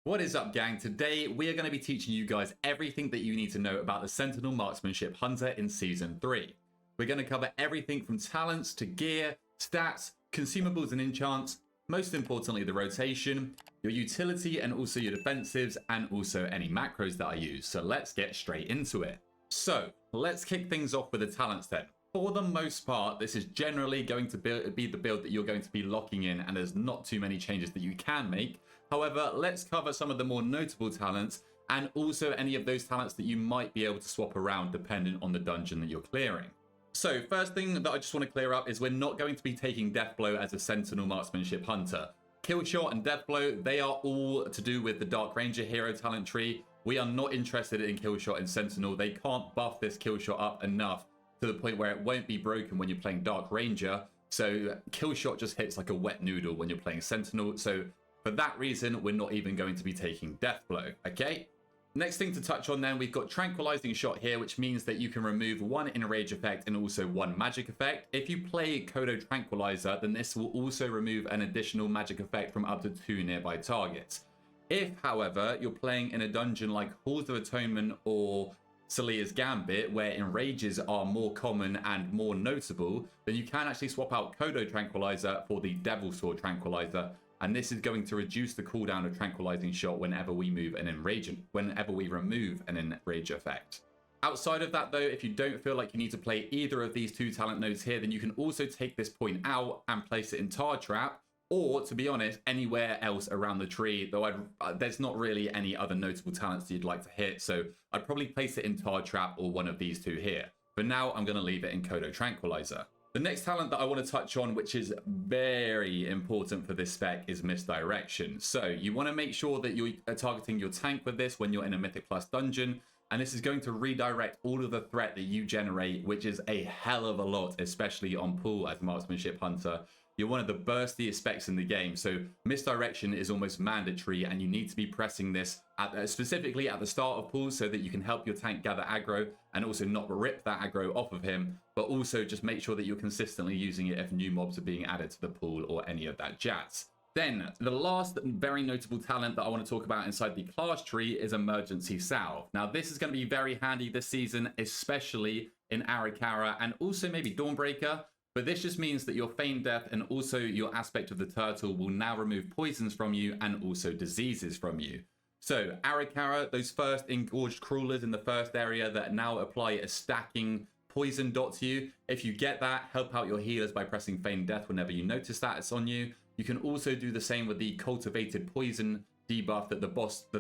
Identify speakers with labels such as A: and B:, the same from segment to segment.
A: What is up, gang? Today we are going to be teaching you guys everything that you need to know about the Sentinel Marksmanship Hunter in Season 3. We're going to cover everything from talents to gear, stats, consumables and enchants, most importantly the rotation, your utility and also your defensives, and also any macros that I use. So let's get straight into it. So let's kick things off with the talents then. For the most part, this is generally going to be the build that you're going to be locking in, and there's not too many changes that you can make. However, let's cover some of the more notable talents and also any of those talents that you might be able to swap around depending on the dungeon that you're clearing. So first thing that I just want to clear up is we're not going to be taking Deathblow as a Sentinel Marksmanship Hunter. Killshot and Deathblow, they are all to do with the Dark Ranger hero talent tree. We are not interested in Killshot and Sentinel. They can't buff this Killshot up enough to the point where it won't be broken when you're playing Dark Ranger. So Killshot just hits like a wet noodle when you're playing Sentinel. So for that reason, we're not even going to be taking Deathblow, okay? Next thing to touch on then, we've got Tranquilizing Shot here, which means that you can remove one enrage effect and also one magic effect. If you play Kodo Tranquilizer, then this will also remove an additional magic effect from up to 2 nearby targets. If, however, you're playing in a dungeon like Halls of Atonement or Celia's Gambit, where enrages are more common and more notable, then you can actually swap out Kodo Tranquilizer for the Devil Sword Tranquilizer, and this is going to reduce the cooldown of Tranquilizing Shot whenever we remove an enrage effect. Outside of that though, if you don't feel like you need to play either of these two talent nodes here, then you can also take this point out and place it in Tar Trap, or, to be honest, anywhere else around the tree, though there's not really any other notable talents that you'd like to hit, so I'd probably place it in Tar Trap or one of these two here. For now, I'm going to leave it in Kodo Tranquilizer. The next talent that I want to touch on, which is very important for this spec, is Misdirection. So you want to make sure that you're targeting your tank with this when you're in a Mythic Plus dungeon, and this is going to redirect all of the threat that you generate, which is a hell of a lot, especially on pool as Marksmanship Hunter. You're one of the burstiest specs in the game, so Misdirection is almost mandatory, and you need to be pressing this specifically at the start of pools so that you can help your tank gather aggro and also not rip that aggro off of him, but also just make sure that you're consistently using it if new mobs are being added to the pool or any of that jazz. Then, the last very notable talent that I want to talk about inside the class tree is Emergency Salve. Now, this is going to be very handy this season, especially in Arakara and also maybe Dawnbreaker. But this just means that your Feigned Death and also your Aspect of the Turtle will now remove poisons from you and also diseases from you. So Arakara, those first engorged crawlers in the first area that now apply a stacking poison dot to you. If you get that, help out your healers by pressing Feigned Death whenever you notice that it's on you. You can also do the same with the Cultivated Poison debuff that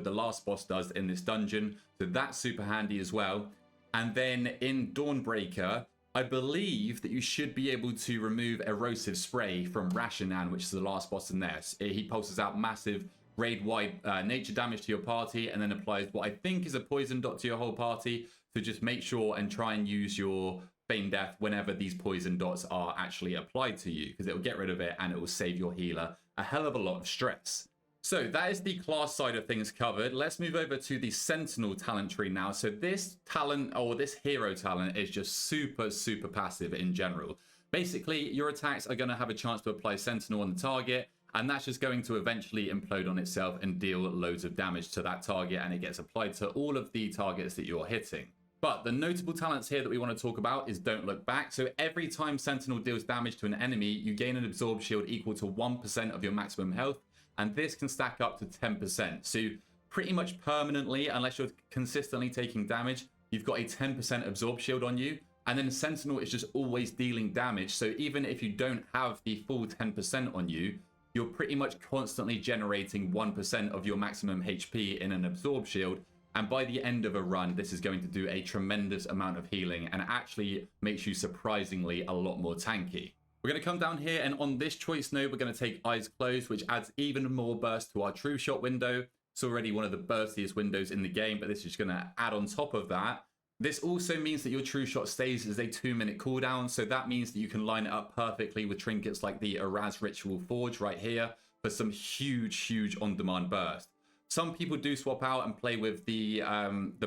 A: the last boss does in this dungeon. So that's super handy as well. And then in Dawnbreaker, I believe that you should be able to remove Erosive Spray from Rashinan, which is the last boss in there. He pulses out massive raid-wide nature damage to your party and then applies what I think is a poison dot to your whole party. So just make sure and try and use your Feigned Death whenever these poison dots are actually applied to you, because it will get rid of it and it will save your healer a hell of a lot of stress. So that is the class side of things covered. Let's move over to the Sentinel talent tree now. So this talent, or this hero talent, is just super, super passive in general. Basically, your attacks are going to have a chance to apply Sentinel on the target, and that's just going to eventually implode on itself and deal loads of damage to that target, and it gets applied to all of the targets that you're hitting. But the notable talents here that we want to talk about is Don't Look Back. So every time Sentinel deals damage to an enemy, you gain an absorb shield equal to 1% of your maximum health, and this can stack up to 10%. So pretty much permanently, unless you're consistently taking damage, you've got a 10% absorb shield on you. And then Sentinel is just always dealing damage. So even if you don't have the full 10% on you, you're pretty much constantly generating 1% of your maximum HP in an absorb shield. And by the end of a run, this is going to do a tremendous amount of healing and actually makes you surprisingly a lot more tanky. We're going to come down here, and on this choice node, we're going to take Eyes Closed, which adds even more burst to our True Shot window. It's already one of the burstiest windows in the game, but this is going to add on top of that. This also means that your True Shot stays as a 2-minute cooldown, so that means that you can line it up perfectly with trinkets like the Araz Ritual Forge right here for some huge on-demand burst. Some people do swap out and play with the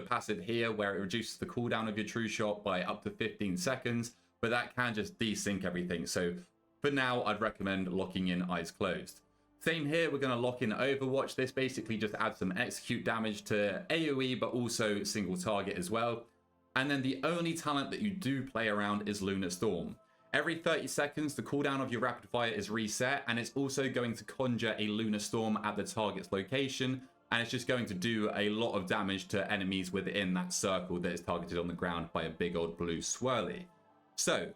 A: passive here, where it reduces the cooldown of your True Shot by up to 15 seconds, but that can just desync everything. So for now, I'd recommend locking in Eyes Closed. Same here, we're going to lock in Overwatch. This basically just adds some execute damage to AoE, but also single target as well. And then the only talent that you do play around is Lunar Storm. Every 30 seconds, the cooldown of your rapid fire is reset, and it's also going to conjure a Lunar Storm at the target's location, and it's just going to do a lot of damage to enemies within that circle that is targeted on the ground by a big old blue swirly. So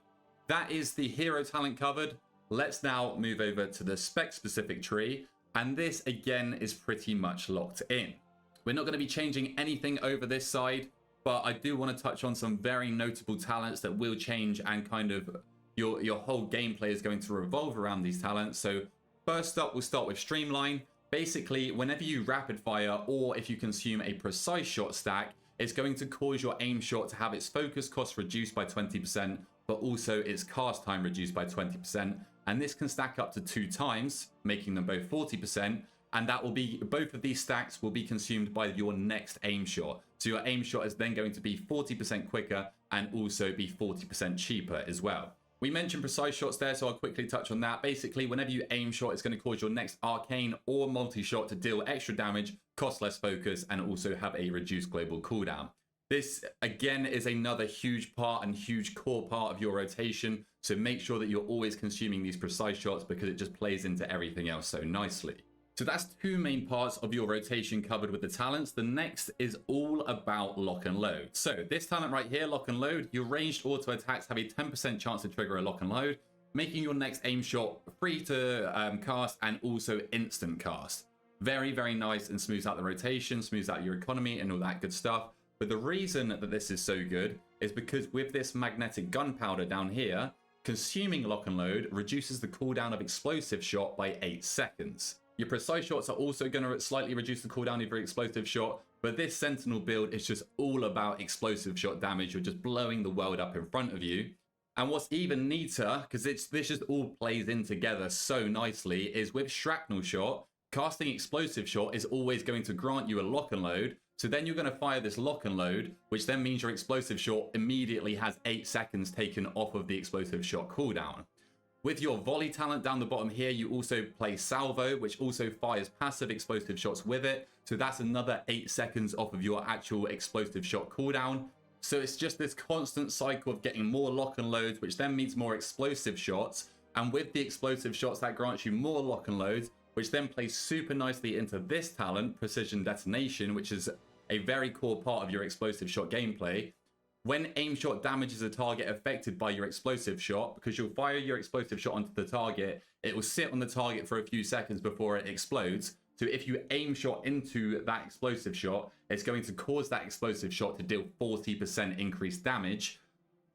A: that is the hero talent covered. Let's now move over to the spec-specific tree, and this again is pretty much locked in. We're not going to be changing anything over this side, but I do want to touch on some very notable talents that will change, and kind of your whole gameplay is going to revolve around these talents. So first up, we'll start with Streamline. Basically, whenever you rapid fire or if you consume a precise shot stack, it's going to cause your aim shot to have its focus cost reduced by 20%, but also its cast time reduced by 20%. And this can stack up to 2 times, making them both 40%. And that will be, both of these stacks will be consumed by your next aim shot. So your aim shot is then going to be 40% quicker and also be 40% cheaper as well. We mentioned precise shots there, so I'll quickly touch on that. Basically, whenever you aim shot, it's going to cause your next arcane or multi-shot to deal extra damage, cost less focus, and also have a reduced global cooldown. This, again, is another huge part and huge core part of your rotation, so make sure that you're always consuming these precise shots because it just plays into everything else so nicely. So that's 2 main parts of your rotation covered with the talents. The next is all about lock and load. So this talent right here, lock and load, your ranged auto attacks have a 10% chance to trigger a lock and load, making your next aim shot free to cast and also instant cast. Very, very nice, and smooths out the rotation, smooths out your economy and all that good stuff. But the reason that this is so good is because with this magnetic gunpowder down here, consuming lock and load reduces the cooldown of explosive shot by 8 seconds. Your precise shots are also going to slightly reduce the cooldown of your explosive shot, but this Sentinel build is just all about explosive shot damage. You're just blowing the world up in front of you. And what's even neater, because this just all plays in together so nicely, is with Shrapnel Shot, casting explosive shot is always going to grant you a lock and load. So then you're going to fire this lock and load, which then means your explosive shot immediately has 8 seconds taken off of the explosive shot cooldown. With your volley talent down the bottom here, you also play Salvo, which also fires passive explosive shots with it. So that's another 8 seconds off of your actual explosive shot cooldown. So it's just this constant cycle of getting more lock and loads, which then means more explosive shots. And with the explosive shots, that grants you more lock and loads, which then plays super nicely into this talent, Precision Detonation, which is a very core part of your explosive shot gameplay. When aim shot damages a target affected by your explosive shot, because you'll fire your explosive shot onto the target, it will sit on the target for a few seconds before it explodes. So if you aim shot into that explosive shot, it's going to cause that explosive shot to deal 40% increased damage.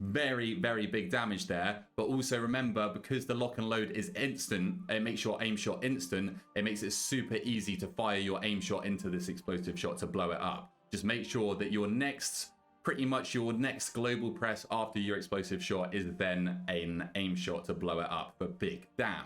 A: Very, very big damage there. But also remember, because the lock and load is instant, it makes your aim shot instant. It makes it super easy to fire your aim shot into this explosive shot to blow it up. Just make sure that your next... pretty much your next global press after your explosive shot is then an aim shot to blow it up for big damn.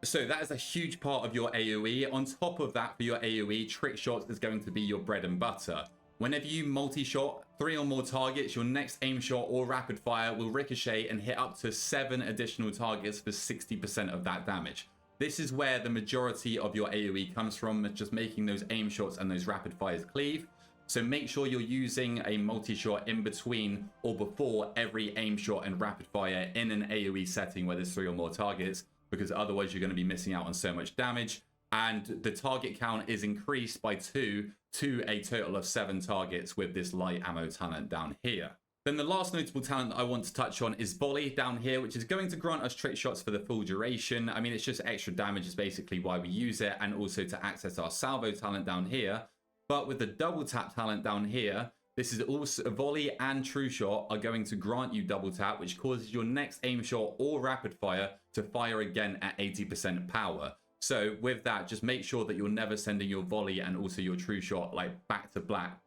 A: So that is a huge part of your AoE. On top of that, for your AoE, trick shots is going to be your bread and butter. Whenever you multi-shot 3 or more targets, your next aim shot or rapid fire will ricochet and hit up to 7 additional targets for 60% of that damage. This is where the majority of your AoE comes from, just making those aim shots and those rapid fires cleave. So make sure you're using a multi-shot in between or before every aim shot and rapid fire in an AoE setting where there's 3 or more targets, because otherwise you're going to be missing out on so much damage. And the target count is increased by 2 to a total of 7 targets with this light ammo talent down here. Then the last notable talent that I want to touch on is Volley down here, which is going to grant us trick shots for the full duration. I mean, it's just extra damage is basically why we use it, and also to access our Salvo talent down here. But with the double tap talent down here, this is also Volley and True Shot are going to grant you double tap, which causes your next aim shot or rapid fire to fire again at 80% power. So with that, just make sure that you're never sending your Volley and also your True Shot like back to back.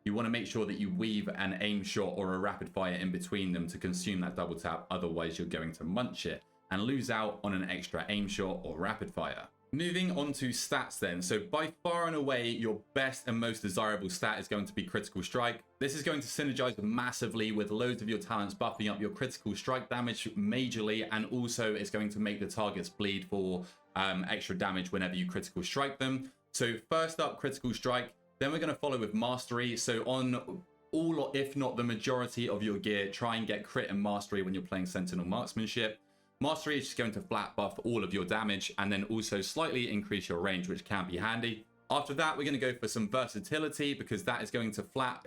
A: You want to make sure that you weave an aim shot or a rapid fire in between them to consume that double tap. Otherwise, you're going to munch it and lose out on an extra aim shot or rapid fire. Moving on to stats then. So by far and away, your best and most desirable stat is going to be Critical Strike. This is going to synergize massively with loads of your talents buffing up your critical strike damage majorly, and also it's going to make the targets bleed for extra damage whenever you critical strike them. So first up, critical strike. Then we're going to follow with mastery. So on all, or if not the majority of your gear, try and get crit and mastery when you're playing Sentinel Marksmanship. Mastery is just going to flat buff all of your damage and then also slightly increase your range, which can be handy. After that, we're going to go for some versatility because that is going to flat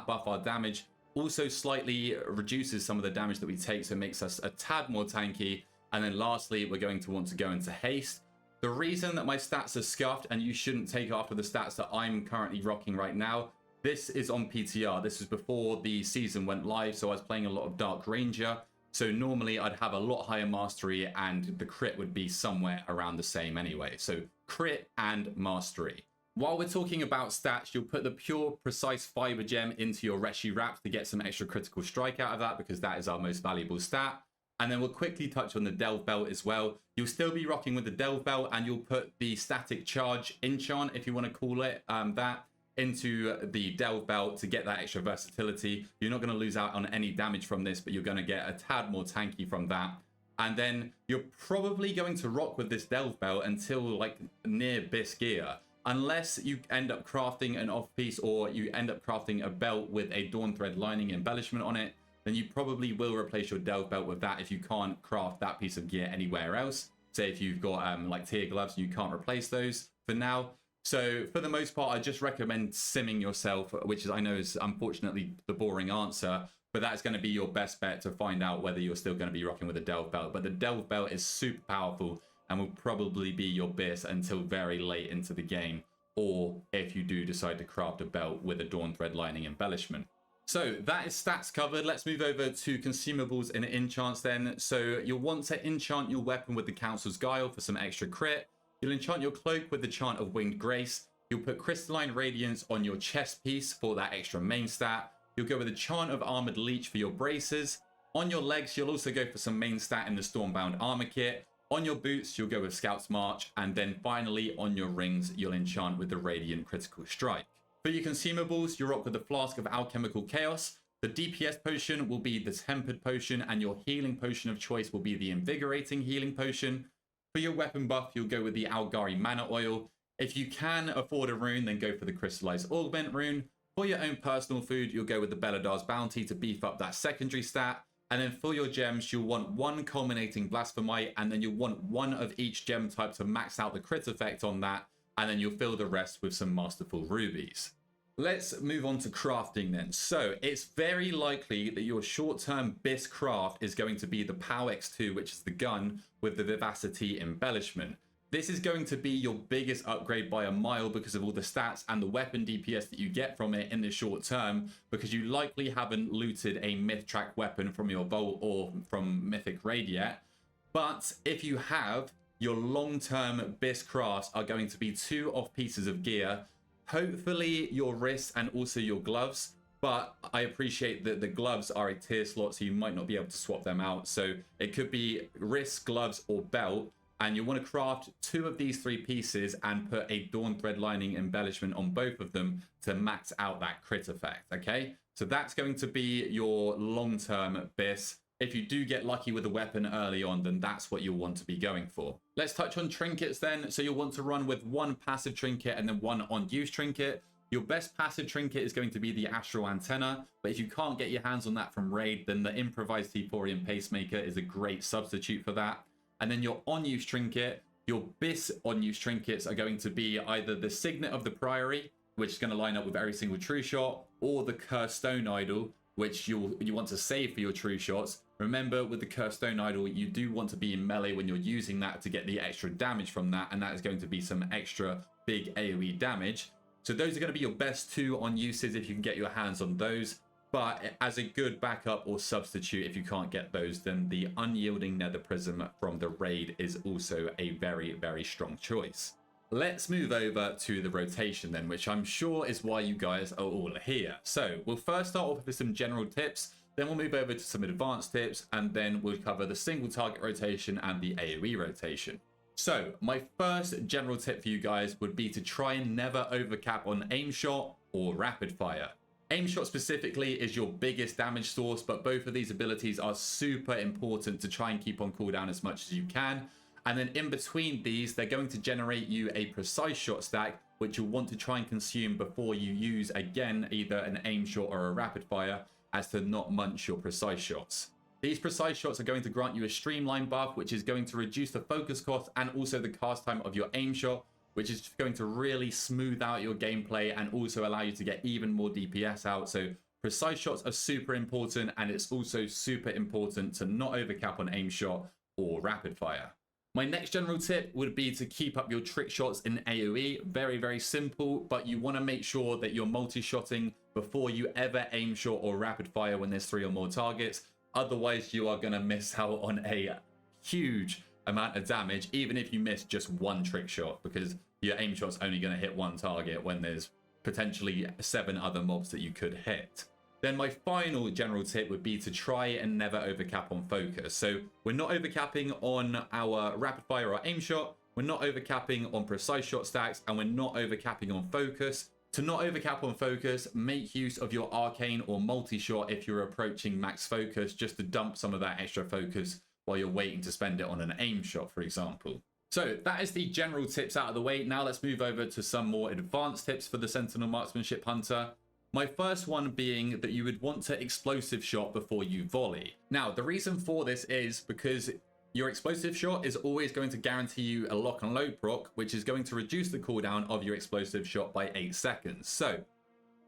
A: buff our damage. Also slightly reduces some of the damage that we take, so it makes us a tad more tanky. And then lastly, we're going to want to go into haste. The reason that my stats are scuffed, and you shouldn't take after the stats that I'm currently rocking right now, this is on PTR. This was before the season went live, so I was playing a lot of Dark Ranger. So normally I'd have a lot higher mastery and the crit would be somewhere around the same anyway. So crit and mastery. While we're talking about stats, you'll put the pure precise fiber gem into your Reshii Wraps to get some extra critical strike out of that, because that is our most valuable stat. And then we'll quickly touch on the Delve Belt as well. You'll still be rocking with the Delve Belt, and you'll put the static charge enchant, if you want to call it that, into the Delve Belt to get that extra versatility. You're not going to lose out on any damage from this, but you're going to get a tad more tanky from that. And then you're probably going to rock with this Delve Belt until like near Bis gear, unless you end up crafting an off piece or you end up crafting a belt with a Dawn Thread lining embellishment on it. Then you probably will replace your Delve Belt with that if you can't craft that piece of gear anywhere else. Say if you've got like tier gloves, you can't replace those for now. So for the most part, I just recommend simming yourself, which is, I know is unfortunately the boring answer, but that's going to be your best bet to find out whether you're still going to be rocking with a Delve Belt. But the Delve Belt is super powerful and will probably be your BIS until very late into the game, or if you do decide to craft a belt with a Dawn Thread lining embellishment. So that is stats covered. Let's move over to consumables and enchants then. So you'll want to enchant your weapon with the Council's Guile for some extra crit. You'll enchant your cloak with the chant of Winged Grace. You'll put Crystalline Radiance on your chest piece for that extra main stat. You'll go with the chant of Armored Leech for your braces. On your legs, you'll also go for some main stat in the Stormbound Armor Kit. On your boots, you'll go with Scout's March. And then finally, on your rings, you'll enchant with the Radiant Critical Strike. For your consumables, you rock with the Flask of Alchemical Chaos. The DPS potion will be the Tempered Potion, and your healing potion of choice will be the Invigorating Healing Potion. For your weapon buff, you'll go with the Algari Mana Oil. If you can afford a rune, then go for the Crystallized Augment rune. For your own personal food, you'll go with the Beladar's Bounty to beef up that secondary stat. And then for your gems, you'll want one Culminating Blasphemite, and then you'll want one of each gem type to max out the crit effect on that. And then you'll fill the rest with some Masterful Rubies. Let's move on to crafting then. So it's very likely that your short-term BIS craft is going to be the POW X2, which is the gun with the Vivacity embellishment. This is going to be your biggest upgrade by a mile because of all the stats and the weapon DPS that you get from it in the short term, because you likely haven't looted a myth track weapon from your vault or from Mythic Raid yet. But if you have, your long-term BIS crafts are going to be 2 off pieces of gear, hopefully your wrists and also your gloves. But I appreciate that the gloves are a tier slot, so you might not be able to swap them out. So it could be wrists, gloves, or belt. And you want to craft 2 of these 3 pieces and put a Dawn Thread lining embellishment on both of them to max out that crit effect, okay? So that's going to be your long-term BIS. If you do get lucky with a weapon early on, then that's what you'll want to be going for. Let's touch on trinkets then. So you'll want to run with 1 passive trinket and then 1 on-use trinket. Your best passive trinket is going to be the Astral Antenna, but if you can't get your hands on that from Raid, then the Improvised Theporian Pacemaker is a great substitute for that. And then your on-use trinket, your BIS on-use trinkets are going to be either the Signet of the Priory, which is going to line up with every single true shot, or the Cursed Stone Idol, which you want to save for your true shots. Remember, with the Cursed Stone Idol, you do want to be in melee when you're using that to get the extra damage from that, and that is going to be some extra big AoE damage. So those are going to be your best 2 on uses if you can get your hands on those. But as a good backup or substitute, if you can't get those, then the Unyielding Nether Prism from the Raid is also a very, very strong choice. Let's move over to the rotation then, which I'm sure is why you guys are all here. So we'll first start off with some general tips, then we'll move over to some advanced tips, and then we'll cover the single target rotation and the AoE rotation. So my first general tip for you guys would be to try and never overcap on aim shot or rapid fire. Aim shot specifically is your biggest damage source, but both of these abilities are super important to try and keep on cooldown as much as you can. And then in between these, they're going to generate you a precise shot stack, which you'll want to try and consume before you use, again, either an aim shot or a rapid fire, as to not munch your precise shots. These precise shots are going to grant you a streamline buff, which is going to reduce the focus cost and also the cast time of your aim shot, which is just going to really smooth out your gameplay and also allow you to get even more DPS out. So precise shots are super important, and it's also super important to not overcap on aim shot or rapid fire. My next general tip would be to keep up your trick shots in AOE. Very, very simple, but you want to make sure that you're multi-shotting before you ever aim shot or rapid fire when there's 3 or more targets. Otherwise, you are going to miss out on a huge amount of damage, even if you miss just one trick shot, because your aim shot's only going to hit one target when there's potentially 7 other mobs that you could hit. Then my final general tip would be to try and never overcap on focus. So we're not overcapping on our rapid fire or aim shot, we're not overcapping on precise shot stacks, and we're not overcapping on focus. To not overcap on focus, make use of your arcane or multi-shot if you're approaching max focus, just to dump some of that extra focus while you're waiting to spend it on an aim shot, for example. So that is the general tips out of the way. Now let's move over to some more advanced tips for the Sentinel Marksmanship Hunter. My first one being that you would want to explosive shot before you volley. Now, the reason for this is because your explosive shot is always going to guarantee you a lock and load proc, which is going to reduce the cooldown of your explosive shot by 8 seconds. So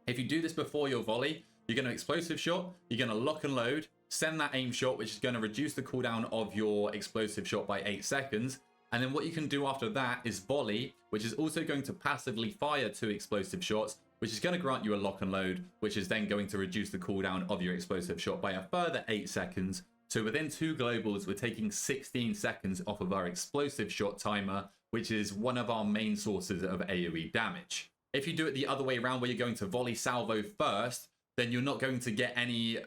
A: if you do this before your volley, you're going to explosive shot, you're going to lock and load, send that aim shot, which is going to reduce the cooldown of your explosive shot by 8 seconds. And then what you can do after that is volley, which is also going to passively fire 2 explosive shots, which is going to grant you a lock and load, which is then going to reduce the cooldown of your explosive shot by a further 8 seconds. So within 2 globals, we're taking 16 seconds off of our explosive shot timer, which is one of our main sources of AoE damage. If you do it the other way around, where you're going to volley salvo first, then you're not going to get any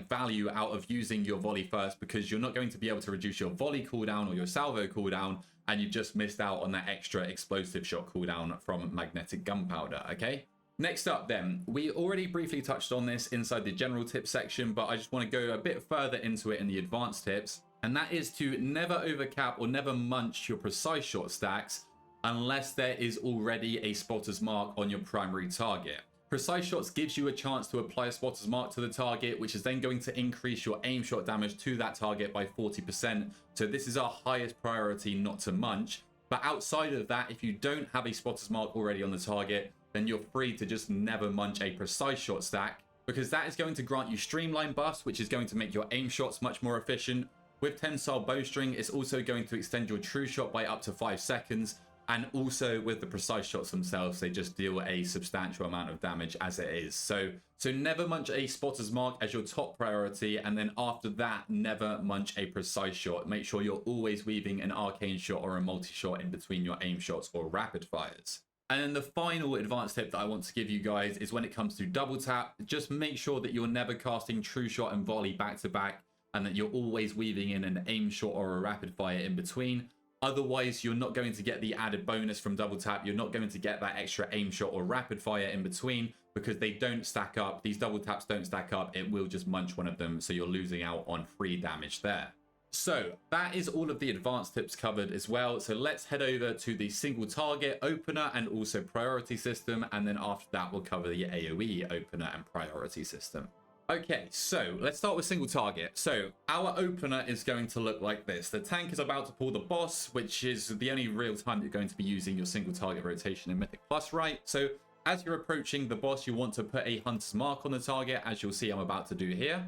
A: value out of using your volley first, because you're not going to be able to reduce your volley cooldown or your salvo cooldown, and you've just missed out on that extra explosive shot cooldown from magnetic gunpowder, okay? Next up then, we already briefly touched on this inside the general tip section, but I just want to go a bit further into it in the advanced tips, and that is to never overcap or never munch your precise shot stacks unless there is already a spotter's mark on your primary target. Precise shots gives you a chance to apply a spotter's mark to the target, which is then going to increase your aim shot damage to that target by 40%. So this is our highest priority not to munch. But outside of that, if you don't have a spotter's mark already on the target, then you're free to just never munch a precise shot stack, because that is going to grant you streamline buffs, which is going to make your aim shots much more efficient. With tensile bowstring, it's also going to extend your true shot by up to 5 seconds. And also with the precise shots themselves, they just deal a substantial amount of damage as it is. So never munch a spotter's mark as your top priority, and then after that, never munch a precise shot. Make sure you're always weaving an arcane shot or a multi-shot in between your aim shots or rapid fires. And then the final advanced tip that I want to give you guys is when it comes to double tap, just make sure that you're never casting true shot and volley back to back, and that you're always weaving in an aim shot or a rapid fire in between. Otherwise, you're not going to get the added bonus from double tap. You're not going to get that extra aim shot or rapid fire in between, because they don't stack up. These double taps don't stack up. It will just munch one of them, so you're losing out on free damage there. So that is all of the advanced tips covered as well. So let's head over to the single target opener and also priority system. And then after that, we'll cover the AoE opener and priority system. Okay, so let's start with single target. So our opener is going to look like this. The tank is about to pull the boss, which is the only real time you're going to be using your single target rotation in Mythic Plus, right? So as you're approaching the boss, you want to put a hunter's mark on the target, as you'll see I'm about to do here.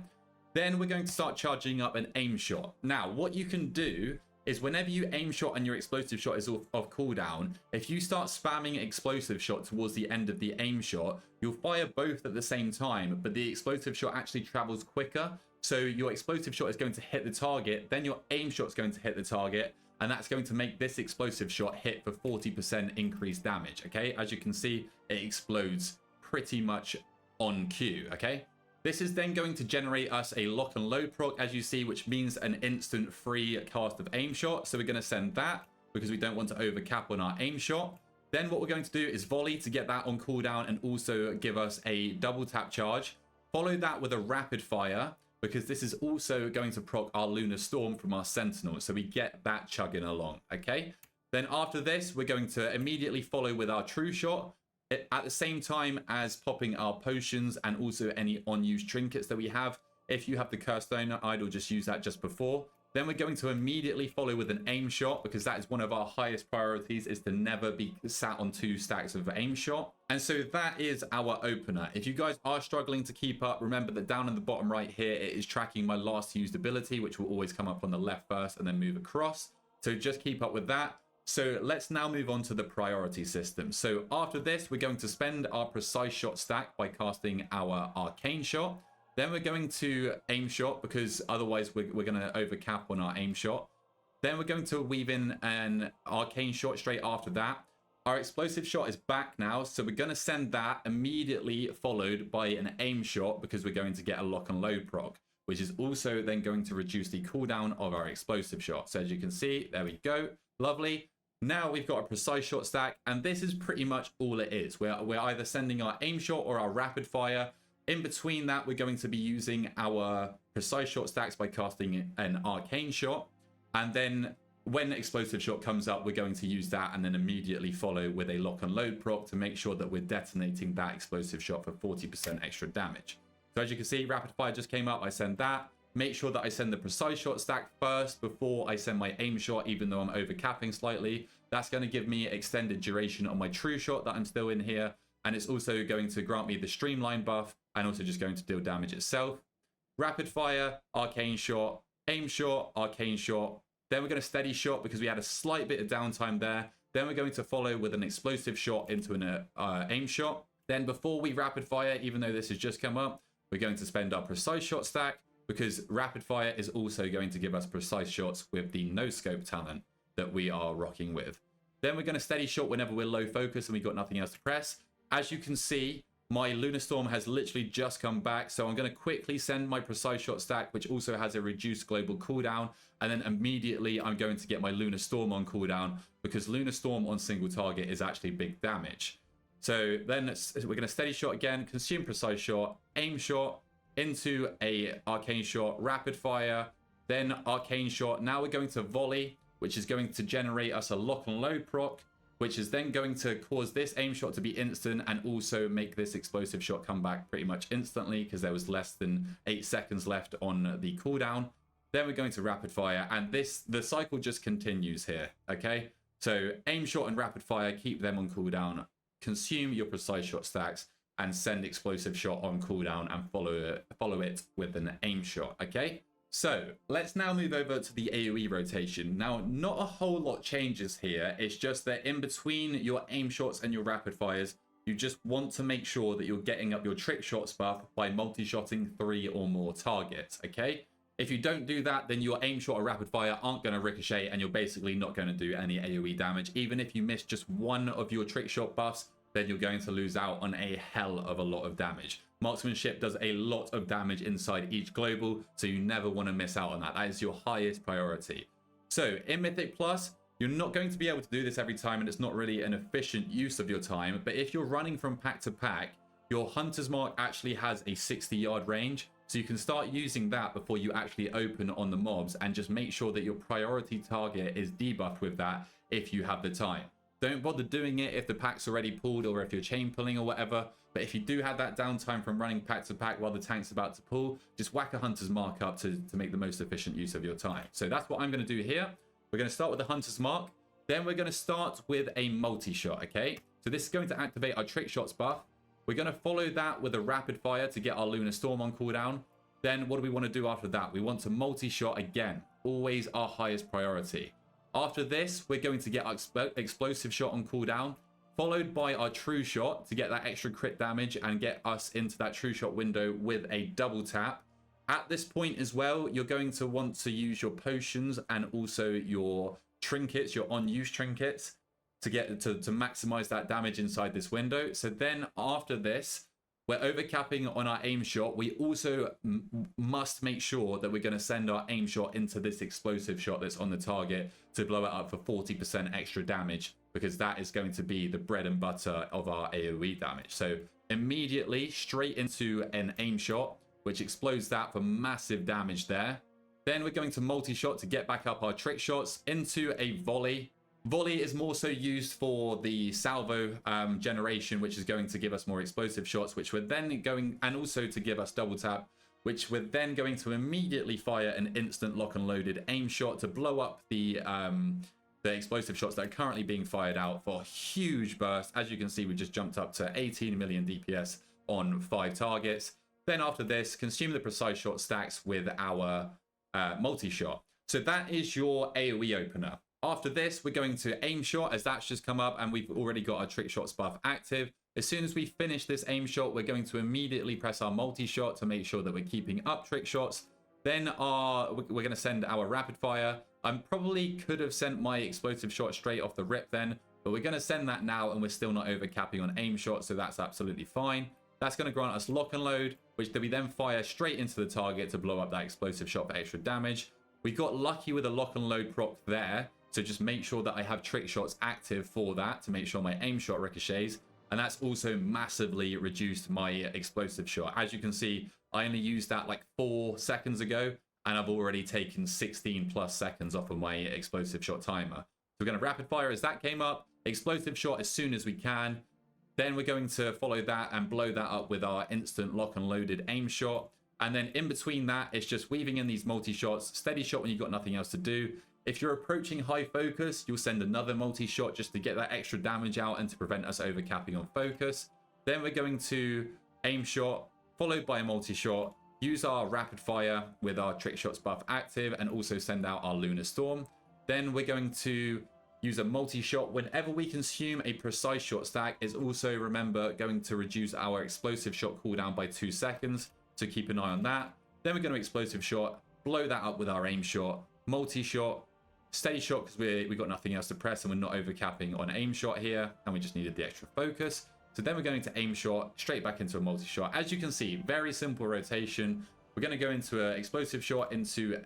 A: Then we're going to start charging up an aim shot. Now, what you can do is whenever you aim shot and your explosive shot is off cooldown, if you start spamming explosive shot towards the end of the aim shot, you'll fire both at the same time, but the explosive shot actually travels quicker. So your explosive shot is going to hit the target, then your aim shot is going to hit the target, and that's going to make this explosive shot hit for 40% increased damage, okay? As you can see, it explodes pretty much on cue, okay? This is then going to generate us a lock and load proc, as you see, which means an instant free cast of aim shot. So we're going to send that because we don't want to overcap on our aim shot. Then what we're going to do is volley to get that on cooldown and also give us a double tap charge. Follow that with a rapid fire. because this is also going to proc our Lunar Storm from our Sentinel. So we get that chugging along, okay? Then after this, we're going to immediately follow with our True Shot at the same time as popping our potions and also any unused trinkets that we have. If you have the Cursed Stone Idol, just use that just before. Then we're going to immediately follow with an aim shot, because that is one of our highest priorities, is to never be sat on 2 stacks of aim shot. And so that is our opener. If you guys are struggling to keep up, remember that down in the bottom right here, it is tracking my last used ability, which will always come up on the left first and then move across. So just keep up with that. So let's now move on to the priority system. So after this, we're going to spend our precise shot stack by casting our arcane shot. Then we're going to aim shot, because otherwise we're going to overcap on our aim shot. Then we're going to weave in an arcane shot straight after that. Our explosive shot is back now, so we're going to send that immediately followed by an aim shot, because we're going to get a lock and load proc, which is also then going to reduce the cooldown of our explosive shot. So as you can see, there we go. Lovely. Now we've got a precise shot stack, and this is pretty much all it is. We're either sending our aim shot or our rapid fire. In between that, we're going to be using our precise shot stacks by casting an arcane shot. And then when explosive shot comes up, we're going to use that and then immediately follow with a lock and load proc to make sure that we're detonating that explosive shot for 40% extra damage. So as you can see, rapid fire just came up. I send that. Make sure that I send the precise shot stack first before I send my aim shot, even though I'm overcapping slightly. That's going to give me extended duration on my true shot that I'm still in here. And it's also going to grant me the streamline buff and also just going to deal damage itself. Rapid fire, arcane shot, aim shot, arcane shot. Then we're going to steady shot because we had a slight bit of downtime there. Then we're going to follow with an explosive shot into an aim shot. Then before we rapid fire, even though this has just come up, we're going to spend our precise shot stack, because rapid fire is also going to give us precise shots with the no scope talent that we are rocking with. Then we're going to steady shot whenever we're low focus and we've got nothing else to press. As you can see, my Lunar Storm has literally just come back, so I'm going to quickly send my precise shot stack, which also has a reduced global cooldown, and then immediately I'm going to get my Lunar Storm on cooldown, because Lunar Storm on single target is actually big damage. So then we're going to steady shot again, consume precise shot, aim shot, into a arcane shot, rapid fire, then arcane shot. Now we're going to volley, which is going to generate us a lock and load proc, which is then going to cause this aim shot to be instant and also make this explosive shot come back pretty much instantly, because there was less than 8 seconds left on the cooldown. Then we're going to rapid fire, and the cycle just continues here, okay? So aim shot and rapid fire, keep them on cooldown, consume your precise shot stacks, and send explosive shot on cooldown and follow it with an aim shot, okay? So let's now move over to the AOE rotation. Now, not a whole lot changes here. It's just that in between your aim shots and your rapid fires, you just want to make sure that you're getting up your trick shots buff by multi-shotting 3 or more targets, okay? If you don't do that, then your aim shot or rapid fire aren't going to ricochet, and you're basically not going to do any AOE damage. Even if you miss just one of your trick shot buffs, then you're going to lose out on a hell of a lot of damage. Marksmanship does a lot of damage inside each global, so you never want to miss out on that. That is your highest priority. So in Mythic Plus, you're not going to be able to do this every time, and it's not really an efficient use of your time. But if you're running from pack to pack, your Hunter's Mark actually has a 60-yard range, so you can start using that before you actually open on the mobs, and just make sure that your priority target is debuffed with that if you have the time. Don't bother doing it if the pack's already pulled or if you're chain pulling or whatever. But if you do have that downtime from running pack to pack while the tank's about to pull, just whack a Hunter's Mark up to make the most efficient use of your time. So that's what I'm going to do here. We're going to start with the Hunter's Mark. Then we're going to start with a multi-shot, okay? So this is going to activate our trick shots buff. We're going to follow that with a rapid fire to get our Lunar Storm on cooldown. Then what do we want to do after that? We want to multi-shot again. Always our highest priority. After this, we're going to get our explosive shot on cooldown, followed by our true shot to get that extra crit damage and get us into that true shot window with a double tap. At this point as well, you're going to want to use your potions and also your trinkets, your unused trinkets, to get to maximize that damage inside this window. So then after this, we're overcapping on our aim shot. We also must make sure that we're going to send our aim shot into this explosive shot that's on the target to blow it up for 40% extra damage, because that is going to be the bread and butter of our AOE damage. So immediately straight into an aim shot. which explodes that for massive damage there. Then we're going to multi-shot to get back up our trick shots into a volley. Volley is more so used for the salvo generation, which is going to give us more explosive shots, which we're then going, and also to give us double tap, which we're then going to immediately fire an instant lock and loaded aim shot to blow up the explosive shots that are currently being fired out for a huge burst. As you can see, we just jumped up to 18 million DPS on 5 targets. Then after this, consume the precise shot stacks with our multi-shot. So that is your AoE opener. After this, we're going to aim shot, as that's just come up, and we've already got our trick shots buff active. As soon as we finish this aim shot, we're going to immediately press our multi-shot to make sure that we're keeping up trick shots. Then we're going to send our rapid fire. I probably could have sent my explosive shot straight off the rip then, but we're going to send that now, and we're still not overcapping on aim shot, so that's absolutely fine. That's going to grant us lock and load, which we then fire straight into the target to blow up that explosive shot for extra damage. We got lucky with a lock and load proc there, so just make sure that I have trick shots active for that to make sure my aim shot ricochets. And that's also massively reduced my explosive shot. As you can see, I only used that like 4 seconds ago, and I've already taken 16 plus seconds off of my explosive shot timer. So we're going to rapid fire as that came up, explosive shot as soon as we can. Then we're going to follow that and blow that up with our instant lock and loaded aim shot. And then in between that, it's just weaving in these multi-shots, steady shot when you've got nothing else to do. If you're approaching high focus, you'll send another multi-shot just to get that extra damage out and to prevent us overcapping on focus. Then we're going to aim shot, followed by a multi-shot, use our rapid fire with our trick shots buff active, and also send out our Lunar Storm. Then we're going to use a multi-shot. Whenever we consume a precise shot stack, is also, remember, going to reduce our explosive shot cooldown by 2 seconds, so keep an eye on that. Then we're going to explosive shot, blow that up with our aim shot, multi-shot, steady shot because we got nothing else to press and we're not overcapping on aim shot here, and we just needed the extra focus. So then we're going to aim shot straight back into a multi-shot. As you can see, very simple rotation. We're going to go into an explosive shot, into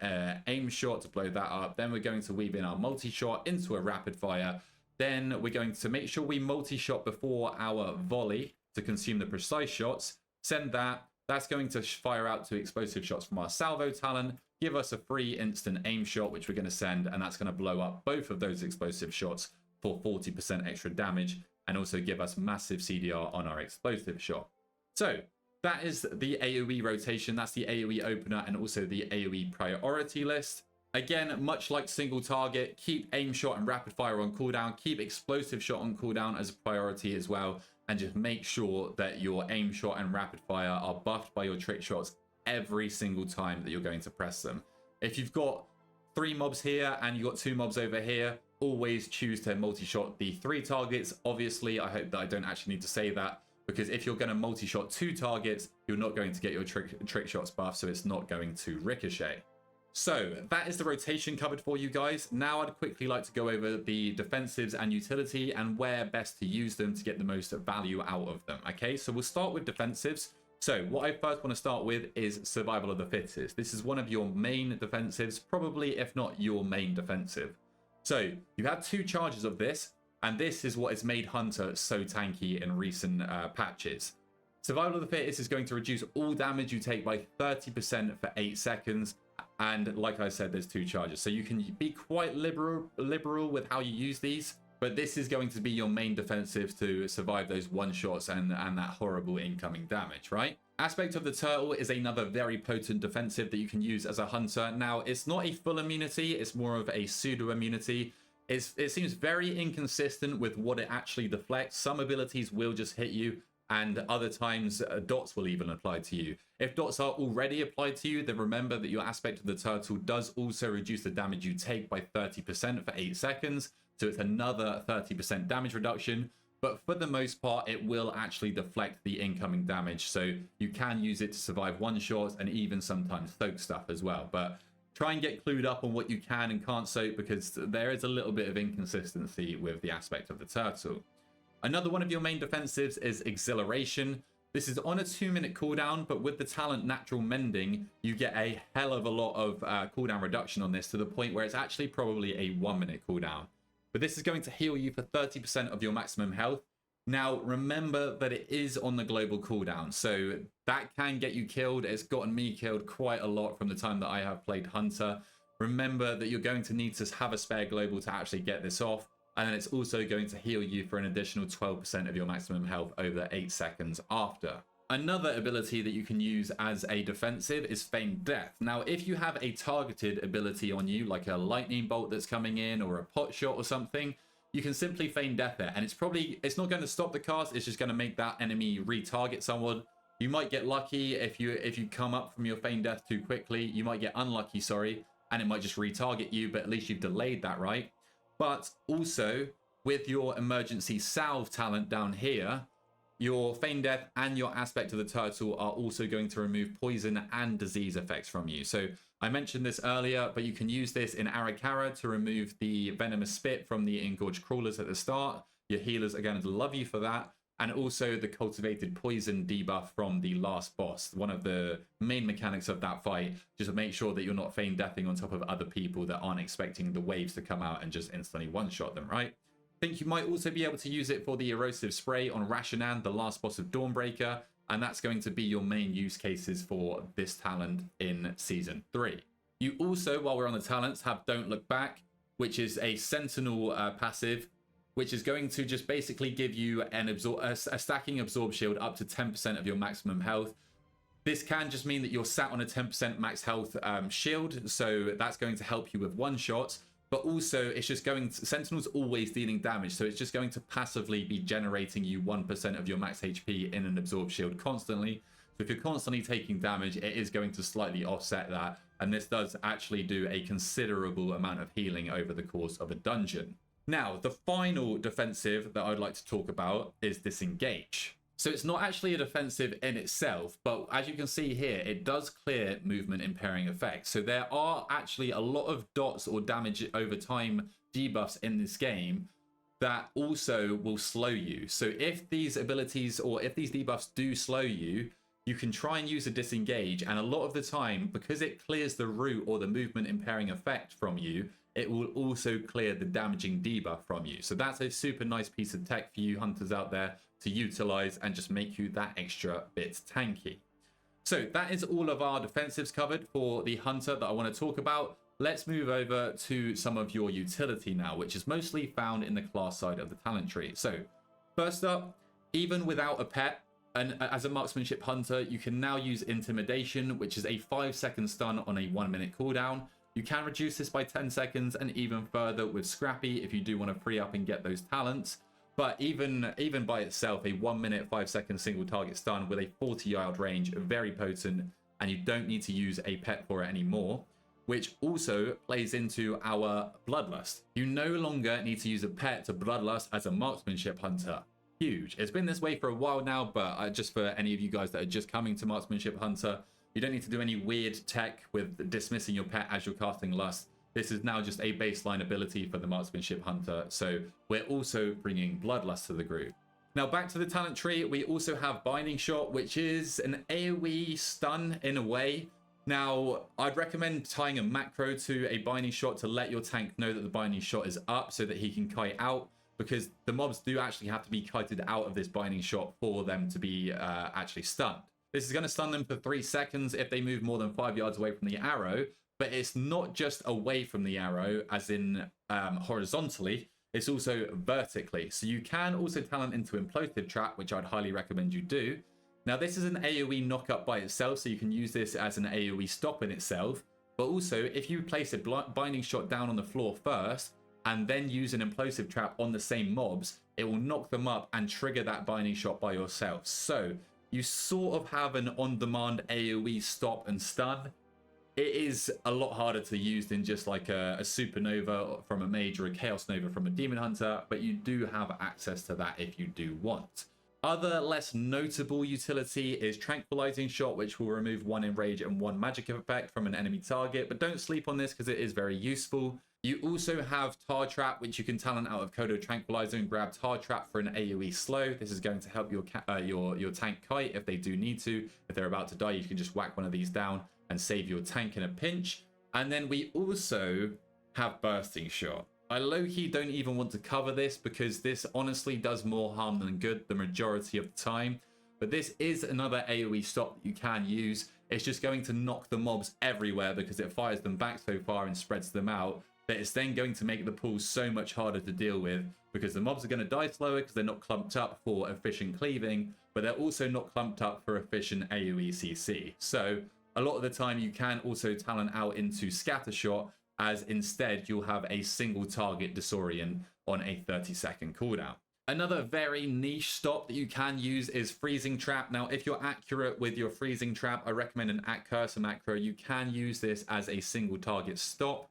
A: aim shot to blow that up. Then we're going to weave in our multi-shot into a rapid fire. Then we're going to make sure we multi-shot before our volley to consume the precise shots. Send that. That's going to fire out 2 explosive shots from our salvo talent, give us a free instant aim shot, which we're going to send, and that's going to blow up both of those explosive shots for 40% extra damage, and also give us massive CDR on our explosive shot. So that is the AoE rotation. That's the AoE opener and also the AoE priority list. Again, much like single target, keep aim shot and rapid fire on cooldown, keep explosive shot on cooldown as a priority as well, and just make sure that your aim shot and rapid fire are buffed by your trick shots every single time that you're going to press them. If you've got 3 mobs here and you've got 2 mobs over here, always choose to multi-shot the 3 targets. Obviously, I hope that I don't actually need to say that, because if you're going to multi-shot 2 targets, you're not going to get your trick shots buff, so it's not going to ricochet. So that is the rotation covered for you guys. Now I'd quickly like to go over the defensives and utility and where best to use them to get the most value out of them. Okay, so we'll start with defensives. So what I first want to start with is survival of the fittest. This is one of your main defensives, probably if not your main defensive. So you have 2 charges of this, and this is what has made Hunter so tanky in recent patches. Survival of the fittest is going to reduce all damage you take by 30% for 8 seconds. And like I said, there's 2 charges. So you can be quite liberal with how you use these. But this is going to be your main defensive to survive those one-shots and that horrible incoming damage, right? Aspect of the Turtle is another very potent defensive that you can use as a Hunter. Now, it's not a full immunity. It's more of a pseudo-immunity. It seems very inconsistent with what it actually deflects. Some abilities will just hit you, and other times dots will even apply to you. If dots are already applied to you, then remember that your Aspect of the Turtle does also reduce the damage you take by 30% for 8 seconds. So it's another 30% damage reduction. But for the most part, it will actually deflect the incoming damage. So you can use it to survive one-shots and even sometimes soak stuff as well. But try and get clued up on what you can and can't soak, because there is a little bit of inconsistency with the Aspect of the Turtle. Another one of your main defensives is Exhilaration. This is on a 2-minute cooldown, but with the talent Natural Mending, you get a hell of a lot of cooldown reduction on this, to the point where it's actually probably a 1-minute cooldown. But this is going to heal you for 30% of your maximum health. Now, remember that it is on the global cooldown, so that can get you killed. It's gotten me killed quite a lot from the time that I have played Hunter. Remember that you're going to need to have a spare global to actually get this off, and then it's also going to heal you for an additional 12% of your maximum health over 8 seconds after. Another ability that you can use as a defensive is Feigned Death. Now, if you have a targeted ability on you, like a lightning bolt that's coming in or a pot shot or something, you can simply Feign Death there, and it's not going to stop the cast, it's just going to make that enemy retarget someone. You might get lucky if you come up from your Feign Death too quickly. You might get unlucky, sorry, and it might just retarget you, but at least you've delayed that, right? But also, with your Emergency Salve talent down here, your Feign Death and your Aspect of the Turtle are also going to remove poison and disease effects from you. So I mentioned this earlier, but you can use this in Arakara to remove the Venomous Spit from the Engorged Crawlers at the start. Your healers are going to love you for that. And also the Cultivated Poison debuff from the last boss. One of the main mechanics of that fight, just to make sure that you're not Feign Deathing on top of other people that aren't expecting the waves to come out and just instantly one-shot them, right? I think you might also be able to use it for the Erosive Spray on Rashanan, the last boss of Dawnbreaker, and that's going to be your main use cases for this talent in Season 3. You also, while we're on the talents, have Don't Look Back, which is a Sentinel passive, which is going to just basically give you a stacking Absorb Shield up to 10% of your maximum health. This can just mean that you're sat on a 10% max health shield, so that's going to help you with one-shots. But also, it's just going to... Sentinel's always dealing damage, so it's just going to passively be generating you 1% of your max HP in an Absorb Shield constantly. So if you're constantly taking damage, it is going to slightly offset that. And this does actually do a considerable amount of healing over the course of a dungeon. Now, the final defensive that I'd like to talk about is Disengage. So it's not actually a defensive in itself, but as you can see here, it does clear movement impairing effects. So there are actually a lot of dots or damage over time debuffs in this game that also will slow you. So if these abilities or if these debuffs do slow you, you can try and use a Disengage, and a lot of the time, because it clears the root or the movement impairing effect from you, it will also clear the damaging debuff from you. So that's a super nice piece of tech for you hunters out there to utilize and just make you that extra bit tanky. So that is all of our defensives covered for the hunter that I want to talk about. Let's move over to some of your utility now, which is mostly found in the class side of the talent tree. So first up, even without a pet, and as a marksmanship hunter, you can now use Intimidation, which is a 5-second stun on a 1-minute cooldown. You can reduce this by 10 seconds and even further with Scrappy if you do want to free up and get those talents. But even by itself, a 1-minute, 5-second single target stun with a 40-yard range, very potent, and you don't need to use a pet for it anymore, which also plays into our Bloodlust. You no longer need to use a pet to Bloodlust as a marksmanship hunter. Huge. It's been this way for a while now, but just for any of you guys that are just coming to marksmanship hunter, you don't need to do any weird tech with dismissing your pet as you're casting Lust. This is now just a baseline ability for the marksmanship hunter, so we're also bringing Bloodlust to the group. Now back to the talent tree, we also have Binding Shot, which is an AOE stun in a way. Now, I'd recommend tying a macro to a Binding Shot to let your tank know that the Binding Shot is up so that he can kite out, because the mobs do actually have to be kited out of this Binding Shot for them to be actually stunned. This is going to stun them for 3 seconds if they move more than 5 yards away from the arrow, but it's not just away from the arrow, as in horizontally, it's also vertically. So you can also talent into Implosive Trap, which I'd highly recommend you do. Now this is an AoE knockup by itself, so you can use this as an AoE stop in itself, but also if you place a Binding Shot down on the floor first, and then use an Implosive Trap on the same mobs, it will knock them up and trigger that Binding Shot by yourself. So you sort of have an on-demand AoE stop and stun. It is a lot harder to use than just like a Supernova from a Mage or a Chaos Nova from a Demon Hunter, but you do have access to that if you do want. Other less notable utility is Tranquilizing Shot, which will remove 1 Enrage and 1 Magic effect from an enemy target, but don't sleep on this because it is very useful. You also have Tar Trap, which you can talent out of Kodo Tranquilizer and grab Tar Trap for an AoE slow. This is going to help your tank kite if they do need to. If they're about to die, you can just whack one of these down and save your tank in a pinch. And then we also have Bursting Shot. I low-key don't even want to cover this because this honestly does more harm than good the majority of the time. But this is another AoE stop that you can use. It's just going to knock the mobs everywhere because it fires them back so far and spreads them out. But it's then going to make the pools so much harder to deal with because the mobs are going to die slower because they're not clumped up for efficient cleaving, but they're also not clumped up for efficient AoE CC. So a lot of the time you can also talent out into Scattershot, as instead you'll have a single target disorient on a 30-second cooldown. Another very niche stop that you can use is Freezing Trap. Now, if you're accurate with your Freezing Trap, I recommend an Cursor macro. You can use this as a single target stop.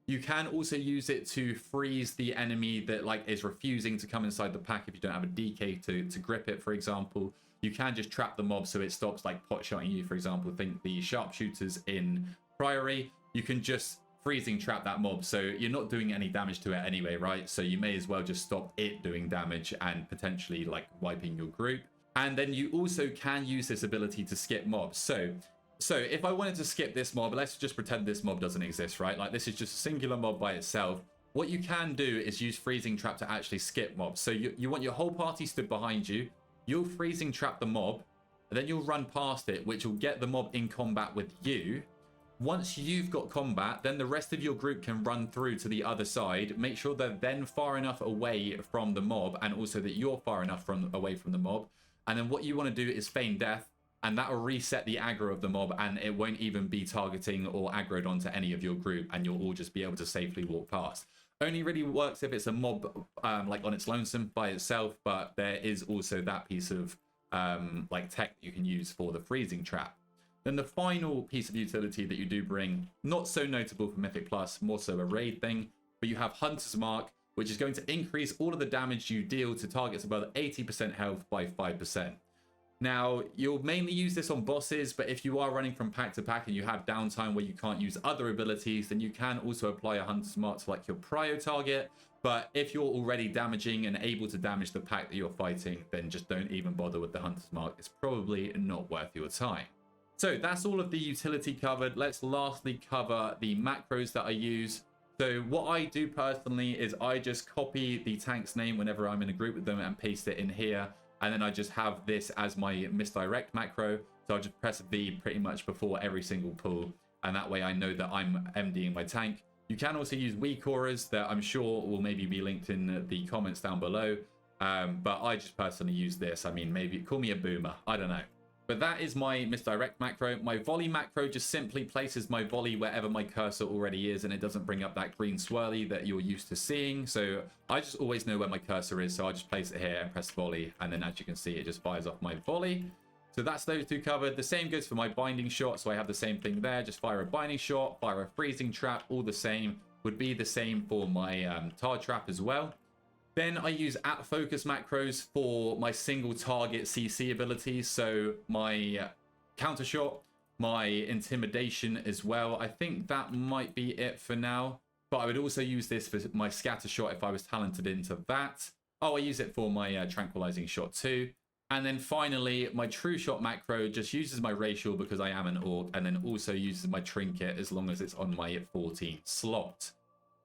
A: You can also use it to freeze the enemy that is refusing to come inside the pack if you don't have a DK to grip it, for example. You can just trap the mob so it stops pot shotting you, for example. Think the sharpshooters in Priory. You can just freezing trap that mob, so you're not doing any damage to it anyway, right? So you may as well just stop it doing damage and potentially wiping your group. And then you also can use this ability to skip mobs. So if I wanted to skip this mob, let's just pretend this mob doesn't exist, right? This is just a singular mob by itself. What you can do is use Freezing Trap to actually skip mobs. So you want your whole party stood behind you. You'll Freezing Trap the mob, and then you'll run past it, which will get the mob in combat with you. Once you've got combat, then the rest of your group can run through to the other side. Make sure they're then far enough away from the mob, and also that you're far enough away from the mob. And then what you want to do is feign death, and that will reset the aggro of the mob, and it won't even be targeting or aggroed onto any of your group, and you'll all just be able to safely walk past. Only really works if it's a mob on its lonesome by itself, but there is also that piece of tech that you can use for the Freezing Trap. Then the final piece of utility that you do bring, not so notable for Mythic Plus, more so a raid thing, but you have Hunter's Mark, which is going to increase all of the damage you deal to targets above 80% health by 5%. Now, you'll mainly use this on bosses, but if you are running from pack to pack and you have downtime where you can't use other abilities, then you can also apply a Hunter's Mark to your prio target. But if you're already damaging and able to damage the pack that you're fighting, then just don't even bother with the Hunter's Mark. It's probably not worth your time. So that's all of the utility covered. Let's lastly cover the macros that I use. So what I do personally is I just copy the tank's name whenever I'm in a group with them and paste it in here. And then I just have this as my misdirect macro. So I'll just press V pretty much before every single pull. And that way I know that I'm MDing my tank. You can also use weak auras that I'm sure will maybe be linked in the comments down below. But I just personally use this. I mean, maybe call me a boomer. I don't know. But that is my misdirect macro. My volley macro just simply places my volley wherever my cursor already is, and it doesn't bring up that green swirly that you're used to seeing. So I just always know where my cursor is, so I just place it here and press volley, and then as you can see, it just fires off my volley. So that's those two covered. The same goes for my binding shot, so I have the same thing there. Just fire a binding shot, fire a freezing trap, all the same. Would be the same for my tar trap as well. Then I use @focus macros for my single target CC abilities. So my counter shot, my intimidation as well. I think that might be it for now. But I would also use this for my scatter shot if I was talented into that. Oh, I use it for my tranquilizing shot too. And then finally, my true shot macro just uses my racial because I am an orc, and then also uses my trinket as long as it's on my 14 slot.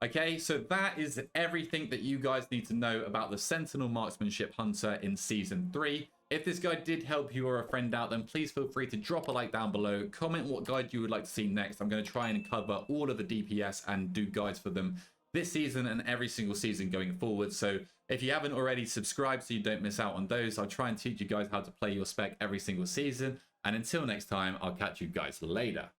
A: Okay, so that is everything that you guys need to know about the Sentinel Marksmanship Hunter in Season 3. If this guide did help you or a friend out, then please feel free to drop a like down below. Comment what guide you would like to see next. I'm going to try and cover all of the DPS and do guides for them this season and every single season going forward. So if you haven't already, subscribe so you don't miss out on those. I'll try and teach you guys how to play your spec every single season. And until next time, I'll catch you guys later.